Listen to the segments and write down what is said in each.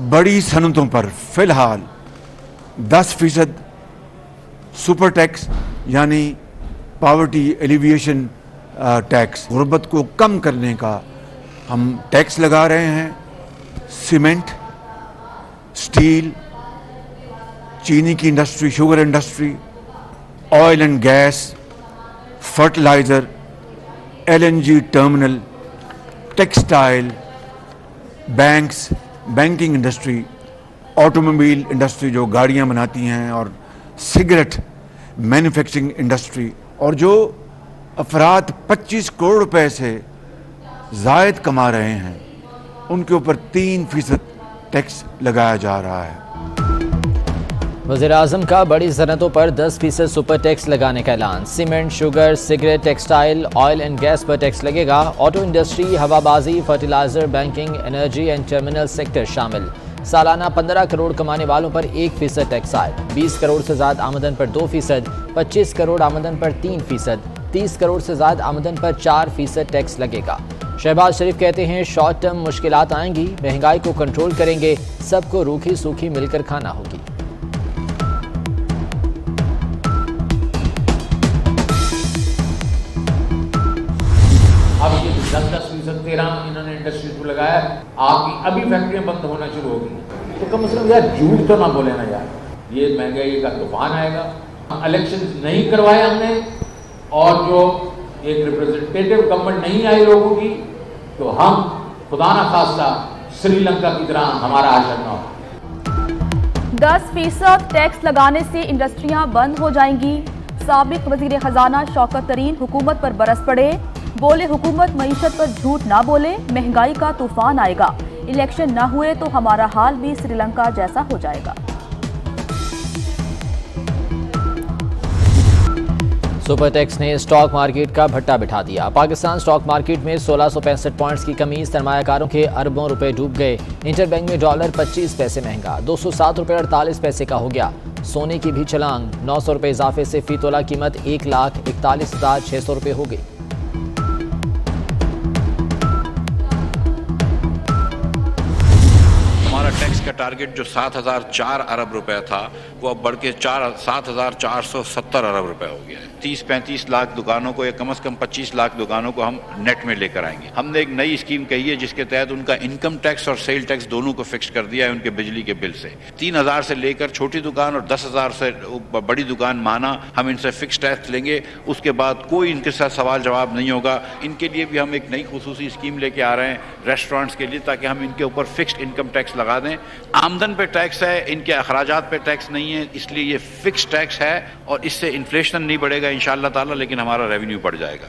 बड़ी सनतों पर फिलहाल 10% सुपर टैक्स यानी पॉवर्टी एलिविएशन टैक्स, गुर्बत को कम करने का हम टैक्स लगा रहे हैं। सीमेंट, स्टील, चीनी की industry, sugar industry, oil and gas, fertiliser, LNG terminal, textile, banks, banking industry, automobile industry जो गाड़ियां बनाती हैं, और सिगरेट मैन्युफैक्चरिंग इंडस्ट्री, और जो अफराद 25 करोड़ रुपए से ज़ायद कमा रहे हैं उनके ऊपर 3% टैक्स लगाया जा रहा है। वज़ीर-ए-आज़म का बड़ी सनतों पर 10% सुपर टैक्स लगाने का ऐलान। Cement, sugar, cigarette, textile, oil and gas पर टैक्स लगेगा। ऑटो इंडस्ट्री, हवाबाजी, fertiliser, banking, energy and terminal sector शामिल। सालाना 15 करोड़ कमाने वालों पर 1% टैक्स आए। 20 करोड़ से ज़्यादा आमदन पर 2%, 25 करोड़ आमदन पर 3%, 30 करोड़ से ज़्यादा आमदन पर 4% टैक्स लगेगा। शहबाज शरीफ कहते हैं शॉर्ट टर्म मुश्किलात आएंगी, महंगाई को कंट्रोल करेंगे, सबको रूखी सूखी मिलकर खाना होगी। अब ये 10% 13 इन्होंने इंडस्ट्रीज को लगाया, आपकी अभी फैक्ट्रियां बंद होना शुरू हो गई, तो कम से कम यार झूठ तो ना बोले ना यार। ये महंगाई का तूफान आएगा। इलेक्शन नहीं करवाए हमने, और जो एक रिप्रेजेंटेटिव गवर्नमेंट नहीं आई लोगों की, तो हम खुदा ना खास्ता श्रीलंका की तरह हमारा आचरण ना हो। 10% टैक्स लगाने से इंडस्ट्रियां बंद हो जाएंगी। साबिक वजीर खजाना शौकत तरीन हुकूमत पर बरस पड़े, बोले हुकूमत मईशत पर झूठ ना बोले, महंगाई का तूफान आएगा, इलेक्शन ना हुए तो हमारा हाल भी श्रीलंका जैसा हो जाएगा। सुपर टैक्स ने स्टॉक मार्केट का भट्टा बिठा दिया। पाकिस्तान स्टॉक मार्केट में 1665 पॉइंट्स की कमी, सरमायाकारों के अरबों रुपए डूब गए। इंटरबैंक में डॉलर 25 पैसे महंगा, 207 रुपए 48 पैसे का हो गया। सोने की भी छलांग, 900 रुपए इजाफे से फी तोला कीमत 1,41,600 रुपए हो गई। टैक्स का टारगेट जो 7,004 अरब रुपए था, वो अब बढ़ के 7,470 अरब रुपए हो गया है। 30-35 लाख दुकानों को, या कम से कम 25 लाख दुकानों को हम नेट में लेकर आएंगे। हमने एक नई स्कीम कही है जिसके तहत उनका इनकम टैक्स और सेल टैक्स दोनों को फिक्स कर दिया है उनके बिजली के बिल से। 3,000 से लेकर छोटी दुकान और 10,000 से बड़ी दुकान माना हम इनसे फिक्स टैक्स लेंगे। उसके बाद कोई इनके साथ सवाल जवाब नहीं होगा। इनके लिए भी हम एक नई खुसूसी स्कीम लेके आ रहे हैं रेस्टोरेंट्स के लिए, ताकि हम इनके ऊपर फिक्स्ड इनकम टैक्स लगा दें। आमदन पे टैक्स है, इनके अखराजात पे टैक्स नहीं है, इसलिए ये फिक्स टैक्स है, और इससे इन्फ्लेशन नहीं बढ़ेगा इंशाअल्लाह ताला, लेकिन हमारा रेवेन्यू बढ़ जाएगा।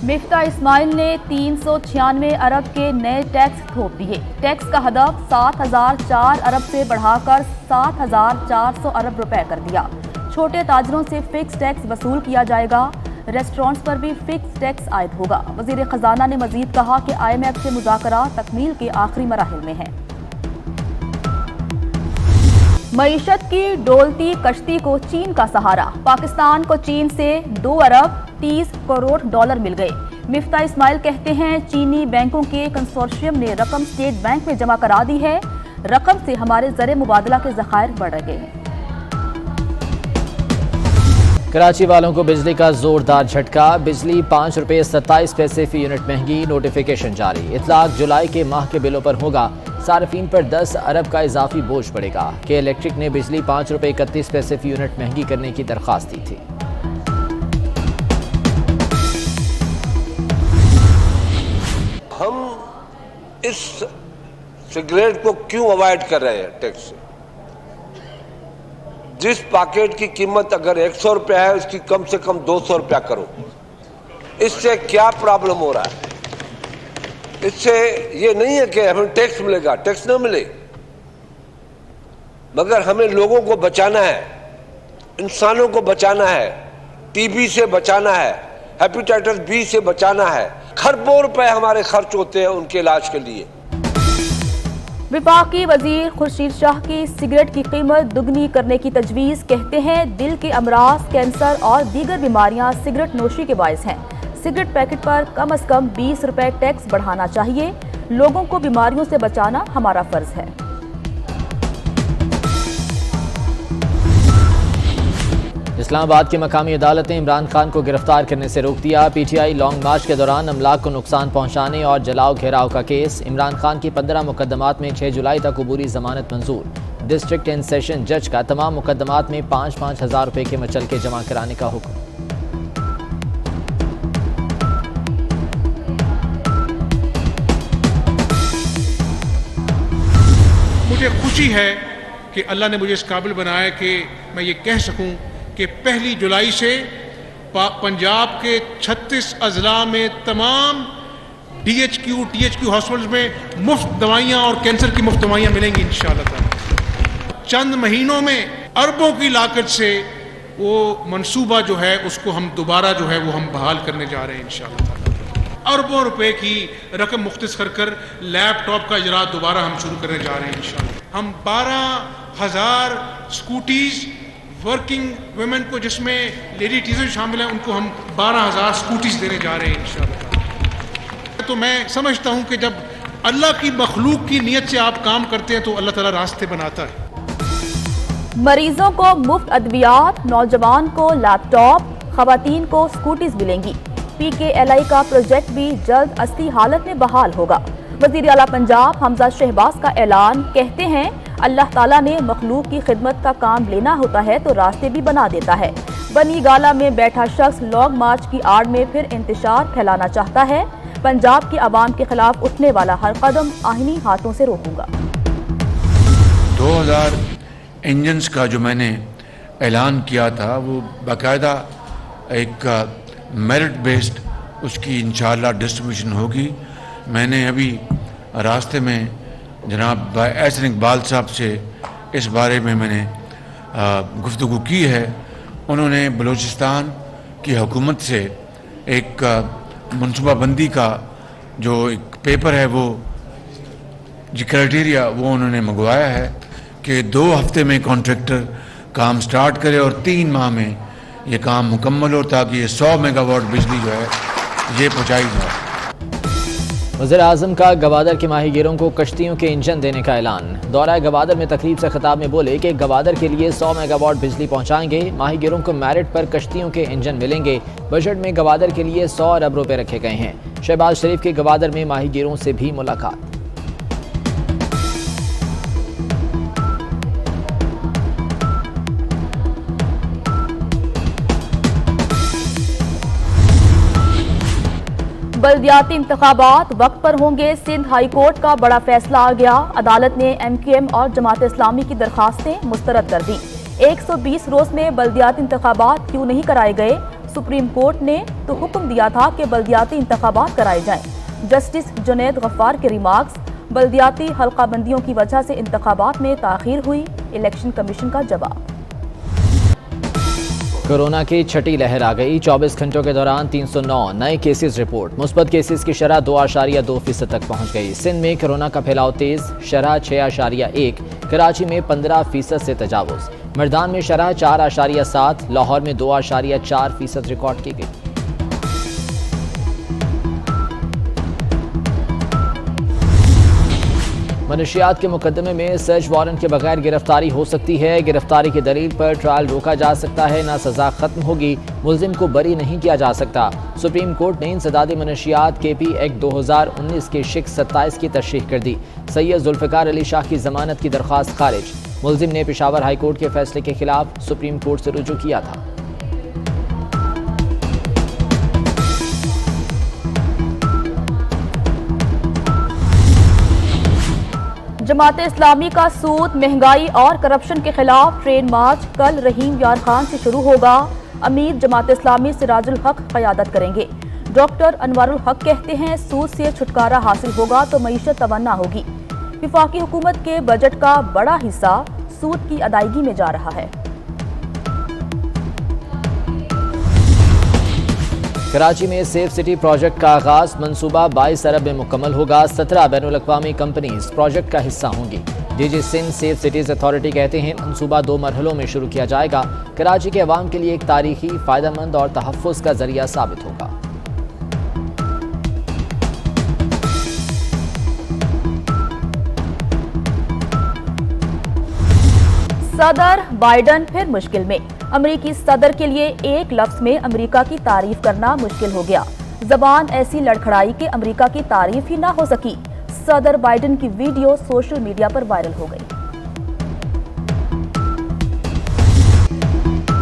मिफ्ता इस्माइल ने 396 अरब के नए टैक्स थोप दिए। टैक्स का हदफ 7,004 अरब से बढ़ाकर 7,400 अरब रुपए कर दिया। छोटे ताजरों से फिक्स टैक्स वसूल किया जाएगा। रेस्टोरेंट्स पर भी फिक्स टैक्स आयद होगा। वजीर खजाना ने मजीद कहा कि IMF से मुज़ाकरा तकमील के आखिरी मराहिल में है। मईशत की डोलती कश्ती को चीन का सहारा। पाकिस्तान को चीन से 2 अरब 30 करोड़ डॉलर मिल गए। मिफ्ता इस्माइल कहते हैं चीनी बैंकों के कंसोर्शियम ने रकम स्टेट बैंक में जमा करा दी है। रकम से हमारे ज़र मुबादला के ज़खायर बढ़ गए हैं। कराची वालों को बिजली का जोरदार झटका। बिजली 5 रुपये 27 पैसे फी यूनिट महंगी, नोटिफिकेशन जारी। इतलाक जुलाई के माह के बिलों पर होगा। सार्फिन पर 10 अरब का इजाफी बोझ पड़ेगा। के इलेक्ट्रिक ने बिजली 5 रुपये 31 पैसे फी यूनिट महंगी करने की दरख्वास्त दी थी। हम इस सिगरेट को क्यों अवॉइड कर रहे हैं टैक्स से? जिस पैकेट की कीमत अगर 100 रुपया है, उसकी कम से कम 200 रुपया करो। इससे क्या प्रॉब्लम हो रहा है? इससे ये नहीं है कि हमें टैक्स मिलेगा, टैक्स ना मिले, मगर हमें लोगों को बचाना है, इंसानों को बचाना है, टीबी से बचाना है, हेपेटाइटिस बी से बचाना है। खरबों रुपए हमारे खर्च होते हैं उनके इलाज के लिए। विफाकी वजीर खुर्शीद शाह की सिगरेट की कीमत दुगनी करने की तजवीज़। कहते हैं दिल के अमराज, कैंसर और दीगर बीमारियां सिगरेट नोशी के बायस हैं। सिगरेट पैकेट पर कम से कम 20 रुपए टैक्स बढ़ाना चाहिए। लोगों को बीमारियों से बचाना हमारा फर्ज है। इस्लामाबाद की मकामी अदालत ने इमरान खान को गिरफ्तार करने से रोक दिया। पीटीआई लॉन्ग मार्च के दौरान अमलाक को नुकसान पहुंचाने और जलाओ घेराव का केस। इमरान खान की 15 मुकदमात में 6 जुलाई तक अबूरी जमानत मंजूर। डिस्ट्रिक्ट एंड सेशन जज का तमाम मुकदमात में 5-5 हज़ार रुपये के मचलके जमा कराने का हुक्म। मुझे खुशी है कि अल्लाह ने मुझे इस काबिल बनाया कि मैं ये कह सकूं कि 1 जुलाई से पंजाब के 36 अजला में तमाम DHQ, THQ हॉस्पिटल्स में मुफ्त दवाइयाँ और कैंसर की मुफ्त दवाइयाँ मिलेंगी इंशाअल्लाह ताला। चंद महीनों में अरबों की लागत से वो मंसूबा जो है उसको हम दोबारा जो है वो हम बहाल करने जा रहे हैं इंशाअल्लाह ताला। अरबों रुपए की रकम मुख्तस कर लैपटॉप का इजरा दोबारा हम शुरू करने जा रहे हैं इंशाअल्लाह। हम 12,000 स्कूटीज वर्किंग वुमेन को, जिसमें लेडी टीचर शामिल हैं, उनको हम 12,000 स्कूटीज देने जा रहे हैं इंशाअल्लाह। तो मैं समझता हूं कि जब अल्लाह की मखलूक की नीयत से आप काम करते हैं तो अल्लाह ताला रास्ते बनाता है। मरीजों को मुफ्त अद्वियात, नौजवान को लैपटॉप, खवातीन को स्कूटीज मिलेंगी। PKLI का प्रोजेक्ट भी जल्द असली हालत में बहाल होगा। वजीर आला पंजाब हमजा शहबाज का ऐलान। कहते हैं अल्लाह ताला ने मखलूक की खिदमत का काम लेना होता है तो रास्ते भी बना देता है। बनी गाला में बैठा शख्स लॉन्ग मार्च की आड़ में फिर इंतशार फैलाना चाहता है। पंजाब की आवाम के खिलाफ उठने वाला हर कदम आहिनी हाथों से रोकूंगा। 2000 इंजन्स का जो मैंने ऐलान किया था वो बाकायदा एक मेरिट बेस्ड उसकी इंशाअल्लाह डिस्ट्रीब्यूशन होगी। मैंने अभी रास्ते में जनाब एहसन इकबाल साहब से इस बारे में मैंने गुफ्तगू की है। उन्होंने बलूचिस्तान की हुकूमत से एक मनसूबाबंदी का जो एक पेपर है वो जो क्राइटेरिया वो उन्होंने मंगवाया है कि 2 हफ्ते में कॉन्ट्रैक्टर काम स्टार्ट करे और 3 माह में ये काम मुकम्मल हो ताकि ये 100 मेगावाट बिजली जो है ये पहुँचाई जाए। वज़ीर-ए-आज़म का गवादर के माहीगीरों को कश्तियों के इंजन देने का ऐलान। दौरा गवादर में तकरीब से खिताब में बोले कि गवादर के लिए 100 मेगावाट बिजली पहुंचाएंगे। माहीगीरों को मेरिट पर कश्तियों के इंजन मिलेंगे। बजट में गवादर के लिए 100 अरब रुपए रखे गए हैं। शहबाज शरीफ के गवादर में माहीगीरों से भी मुलाकात। बल्दियाती इंतखाबात वक्त पर होंगे। सिंध हाई कोर्ट का बड़ा फैसला आ गया। अदालत ने MQM और जमात इस्लामी की दरखास्तें मुस्तरद कर दी। 120 रोज में बल्दियाती इंतखाबात क्यों नहीं कराए गए? सुप्रीम कोर्ट ने तो हुक्म दिया था कि बल्दियाती इंतखाबात कराए जाएं। जस्टिस जुनैद गफ्फार के रिमार्क्स। बल्दियाती हल्काबंदियों की वजह से इंतखाबात में ताखीर हुई। इलेक्शन कमीशन का जवाब। कोरोना की छठी लहर आ गई। 24 घंटों के दौरान 309 नए केसेस रिपोर्ट। मुस्बत केसेस की शरह 2.2% तक पहुंच गई। सिंध में कोरोना का फैलाव तेज, शरह 6.1। कराची में 15% से तजावुज। मर्दान में शरह 4.7। लाहौर में 2.4% रिकॉर्ड की गई। मनशियात के मुकदमे में सर्च वारंट के बगैर गिरफ्तारी हो सकती है। गिरफ्तारी की दलील पर ट्रायल रोका जा सकता है, ना सजा खत्म होगी। मुल्जिम को बरी नहीं किया जा सकता। सुप्रीम कोर्ट ने इंसदादी मनशियात KP एक्ट 2019 के शिक 27 की तशरीह कर दी। सैयद जुल्फ़िकार अली शाह की जमानत की दरख्वास्त खारिज। मुल्जिम ने पेशावर हाई कोर्ट के फैसले के खिलाफ सुप्रीम कोर्ट से रुजू किया था। जमात इस्लामी का सूद, महंगाई और करप्शन के खिलाफ ट्रेन मार्च कल रहीम यार खान से शुरू होगा। अमीर जमात इस्लामी सिराजुल हक क़यादत करेंगे। डॉक्टर अनवारुल हक कहते हैं सूद से छुटकारा हासिल होगा तो मईशत तवन्ना होगी। वफाकी हुकूमत के बजट का बड़ा हिस्सा सूद की अदायगी में जा रहा है। कराची में सेफ सिटी प्रोजेक्ट का आगाज। मंसूबा 22 अरब में मुकम्मल होगा। 17 बैनुल-अक़वामी कंपनीज प्रोजेक्ट का हिस्सा होंगी। DG Sindh safe cities authority कहते हैं मंसूबा 2 मरहलों में शुरू किया जाएगा। कराची के अवाम के लिए एक तारीखी, फायदेमंद और तहफ़्फ़ुज़ का जरिया साबित होगा। सदर बाइडन फिर मुश्किल में। अमेरिकी सदर के लिए एक लफ्ज में अमेरिका की तारीफ करना मुश्किल हो गया। जबान ऐसी लड़खड़ाई कि अमेरिका की तारीफ ही ना हो सकी। सदर बाइडन की वीडियो सोशल मीडिया पर वायरल हो गई।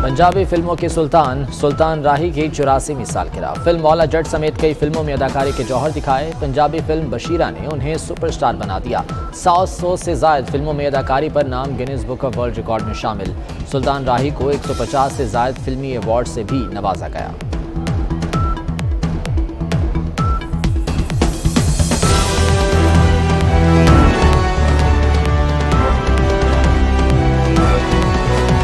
पंजाबी फिल्मों के सुल्तान राही की 84वीं सालगिरह। फिल्म मौला जट समेत कई फिल्मों में अदाकारी के जौहर दिखाए। पंजाबी फिल्म बशीरा ने उन्हें सुपरस्टार बना दिया। 100 से ज्यादा फिल्मों में अदाकारी पर नाम Guinness book of world record में शामिल। सुल्तान राही को 150 से ज्यादा फिल्मी अवार्ड से भी नवाजा गया।